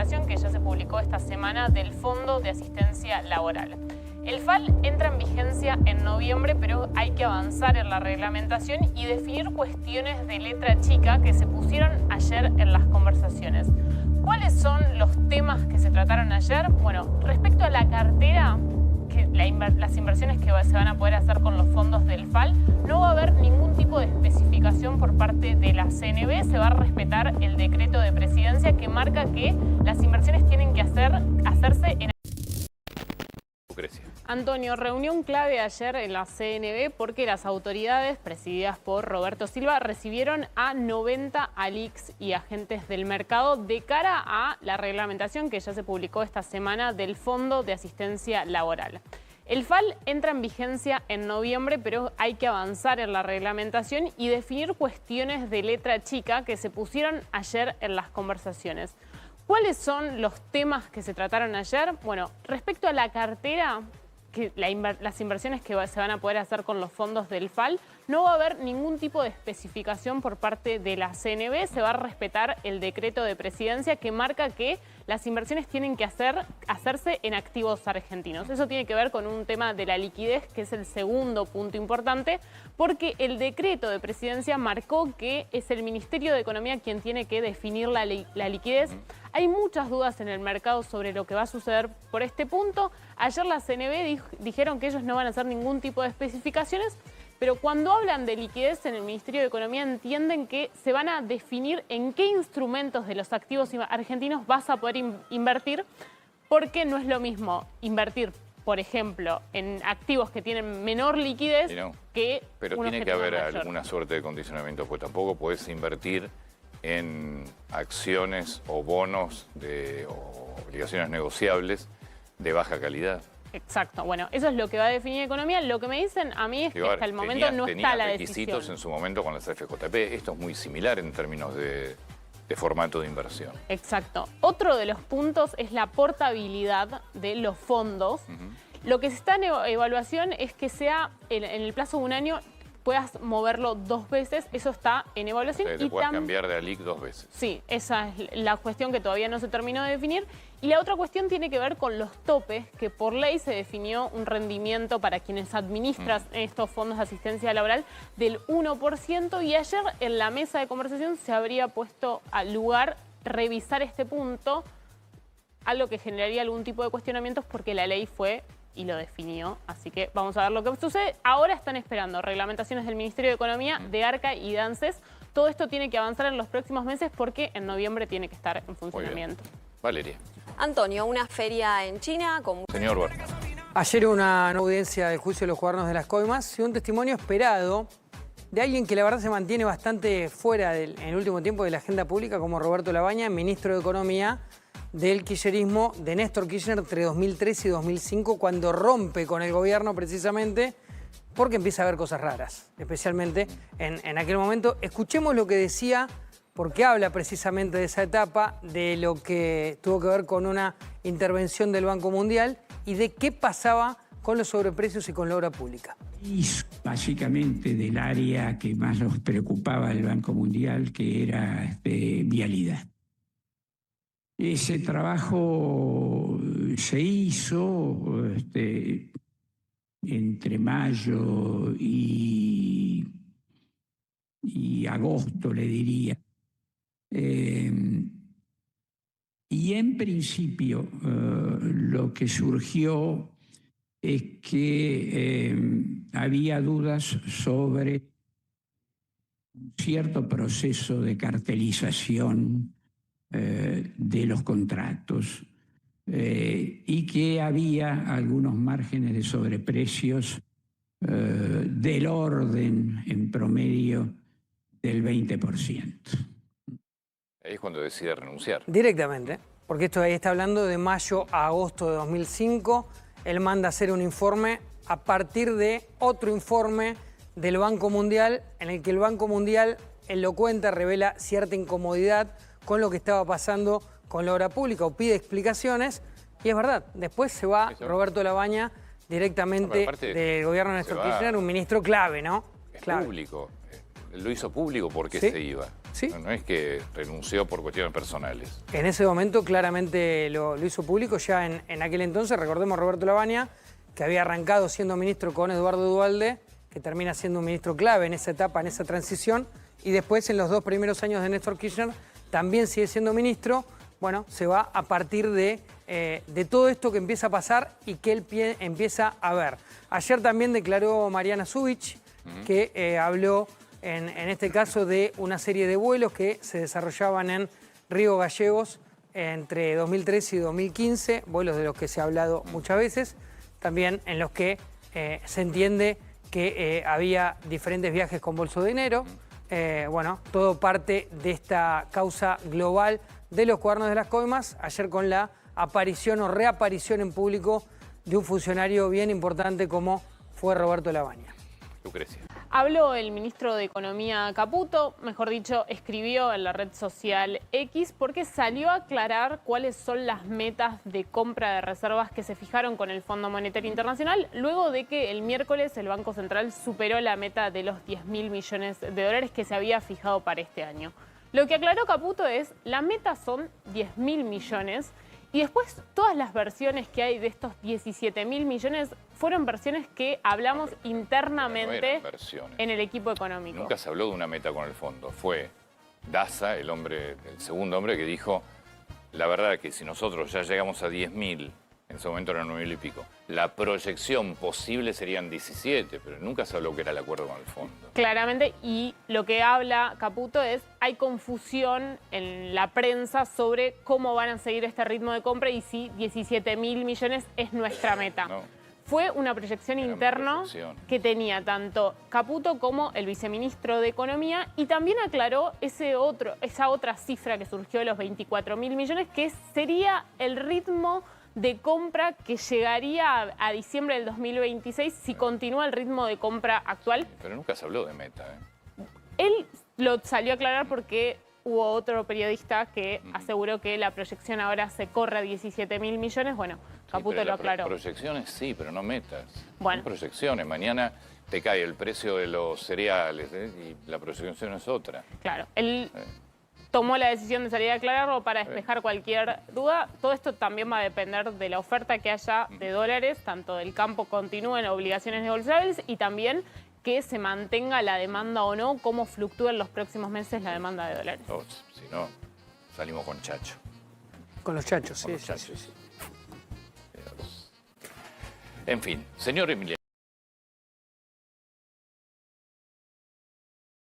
reglamentación que ya se publicó esta semana del Fondo de Asistencia Laboral. El FAL entra en vigencia en noviembre, pero hay que avanzar en la reglamentación y definir cuestiones de letra chica que se pusieron ayer en las conversaciones. ¿Cuáles son los temas que se trataron ayer? Bueno, respecto a la cartera, las inversiones que se van a poder hacer con los fondos del FAL, no va a haber ningún tipo de especificación por parte de la CNB. Se va a respetar el decreto de presidencia que marca que las inversiones tienen que hacerse en... Antonio, reunión clave ayer en la CNB porque las autoridades presididas por Roberto Silva recibieron a 90 ALICs y agentes del mercado de cara a la reglamentación que ya se publicó esta semana del Fondo de Asistencia Laboral. El FAL entra en vigencia en noviembre, pero hay que avanzar en la reglamentación y definir cuestiones de letra chica que se pusieron ayer en las conversaciones. ¿Cuáles son los temas que se trataron ayer? Bueno, respecto a la cartera, las inversiones que se van a poder hacer con los fondos del FAL, no va a haber ningún tipo de especificación por parte de la CNB. Se va a respetar el decreto de presidencia que marca que las inversiones tienen que hacerse en activos argentinos. Eso tiene que ver con un tema de la liquidez, que es el segundo punto importante, porque el decreto de presidencia marcó que es el Ministerio de Economía quien tiene que definir la liquidez. Hay muchas dudas en el mercado sobre lo que va a suceder por este punto. Ayer la CNB dijeron que ellos no van a hacer ningún tipo de especificaciones, pero cuando hablan de liquidez en el Ministerio de Economía entienden que se van a definir en qué instrumentos de los activos argentinos vas a poder invertir, porque no es lo mismo invertir, por ejemplo, en activos que tienen menor liquidez que pero unos tiene que que haber mayor. alguna suerte de condicionamiento, pues tampoco puedes invertir en acciones o bonos o obligaciones negociables de baja calidad. Exacto. Bueno, eso es lo que va a definir Economía. Lo que me dicen a mí es que hasta el momento no está la decisión. Requisitos en su momento con las FJP. Esto es muy similar en términos de formato de inversión. Exacto. Otro de los puntos es la portabilidad de los fondos. Lo que se está en evaluación es que sea en el plazo de un año puedas moverlo 2 veces, eso está en evaluación. Te puedes cambiar de ALIC 2 veces. Sí, esa es la cuestión que todavía no se terminó de definir. Y la otra cuestión tiene que ver con los topes, que por ley se definió un rendimiento para quienes administran estos fondos de asistencia laboral del 1%, y ayer en la mesa de conversación se habría puesto al lugar revisar este punto, algo que generaría algún tipo de cuestionamientos porque la ley fue y lo definió. Así que vamos a ver lo que sucede. Ahora están esperando reglamentaciones del Ministerio de Economía, de ARCA y de ANSES. Todo esto tiene que avanzar en los próximos meses porque en noviembre tiene que estar en funcionamiento. Valeria. Antonio, una feria en China con... Señor Berna. Ayer una audiencia del juicio de los cuadernos de las coimas y un testimonio esperado de alguien que la verdad se mantiene bastante fuera en el último tiempo de la agenda pública, como Roberto Labaña, ministro de Economía del kirchnerismo de Néstor Kirchner entre 2003 y 2005, cuando rompe con el gobierno precisamente porque empieza a haber cosas raras, especialmente en aquel momento. Escuchemos lo que decía, porque habla precisamente de esa etapa, de lo que tuvo que ver con una intervención del Banco Mundial y de qué pasaba con los sobreprecios y con la obra pública. Y básicamente del área que más nos preocupaba del Banco Mundial, que era vialidad. Ese trabajo se hizo entre mayo y agosto, le diría. Y en principio lo que surgió es que había dudas sobre un cierto proceso de cartelización de los contratos y que había algunos márgenes de sobreprecios del orden en promedio del 20%. Ahí es cuando decide renunciar. Directamente, porque esto ahí está hablando de mayo a agosto de 2005. Él manda a hacer un informe a partir de otro informe del Banco Mundial, en el que el Banco Mundial, él lo cuenta, revela cierta incomodidad con lo que estaba pasando con la obra pública o pide explicaciones. Y es verdad, después se va Roberto Labaña directamente del gobierno de Néstor Kirchner, un ministro clave, ¿no? Es clave. público. lo hizo público porque Sí. se iba. Sí. No es que renunció por cuestiones personales. En ese momento claramente lo hizo público. Ya en aquel entonces, recordemos Roberto Lavagna, que había arrancado siendo ministro con Eduardo Duhalde, que termina siendo un ministro clave en esa etapa, en esa transición, y después en los 2 primeros años de Néstor Kirchner también sigue siendo ministro. Bueno, se va a partir de todo esto que empieza a pasar y que él empieza a ver. Ayer también declaró Mariana Zubich, que habló en este caso de una serie de vuelos que se desarrollaban en Río Gallegos entre 2013 y 2015, vuelos de los que se ha hablado muchas veces, también en los que se entiende que había diferentes viajes con bolso de dinero. Bueno, todo parte de esta causa global de los cuadernos de las coimas, ayer con la aparición o reaparición en público de un funcionario bien importante como fue Roberto Lavagna. Lucrecia. Habló el ministro de Economía Caputo, mejor dicho, escribió en la red social X porque salió a aclarar cuáles son las metas de compra de reservas que se fijaron con el Fondo Monetario Internacional luego de que el miércoles el Banco Central superó la meta de los 10.000 millones de dólares que se había fijado para este año. Lo que aclaró Caputo es, la meta son 10.000 millones y después todas las versiones que hay de estos 17.000 millones fueron versiones que hablamos internamente en el equipo económico. Nunca se habló de una meta con el fondo. Fue Daza, el segundo hombre que dijo, la verdad que si nosotros ya llegamos a 10.000, en ese momento eran 9.000 y pico, la proyección posible serían 17, pero nunca se habló que era el acuerdo con el fondo. Claramente, y lo que habla Caputo es, hay confusión en la prensa sobre cómo van a seguir este ritmo de compra y si 17.000 millones es nuestra meta. No. Fue una proyección interna que tenía tanto Caputo como el viceministro de Economía y también aclaró esa otra cifra que surgió de los 24.000 millones, que sería el ritmo de compra que llegaría a diciembre del 2026 si continúa el ritmo de compra actual. Pero nunca se habló de meta. Él lo salió a aclarar porque hubo otro periodista que aseguró que la proyección ahora se corre a 17.000 millones. Bueno, Caputo lo aclaró. Proyecciones sí, pero no metas. Bueno. Son proyecciones. Mañana te cae el precio de los cereales y la proyección es otra. Claro, él tomó la decisión de salir a aclararlo para despejar cualquier duda. Todo esto también va a depender de la oferta que haya de dólares, tanto del campo continúen obligaciones negociables y también que se mantenga la demanda o no, cómo fluctúa en los próximos meses la demanda de dólares. Si no, salimos con Chacho. Con los chachos, Con sí. los chachos. En fin, señor Emiliano.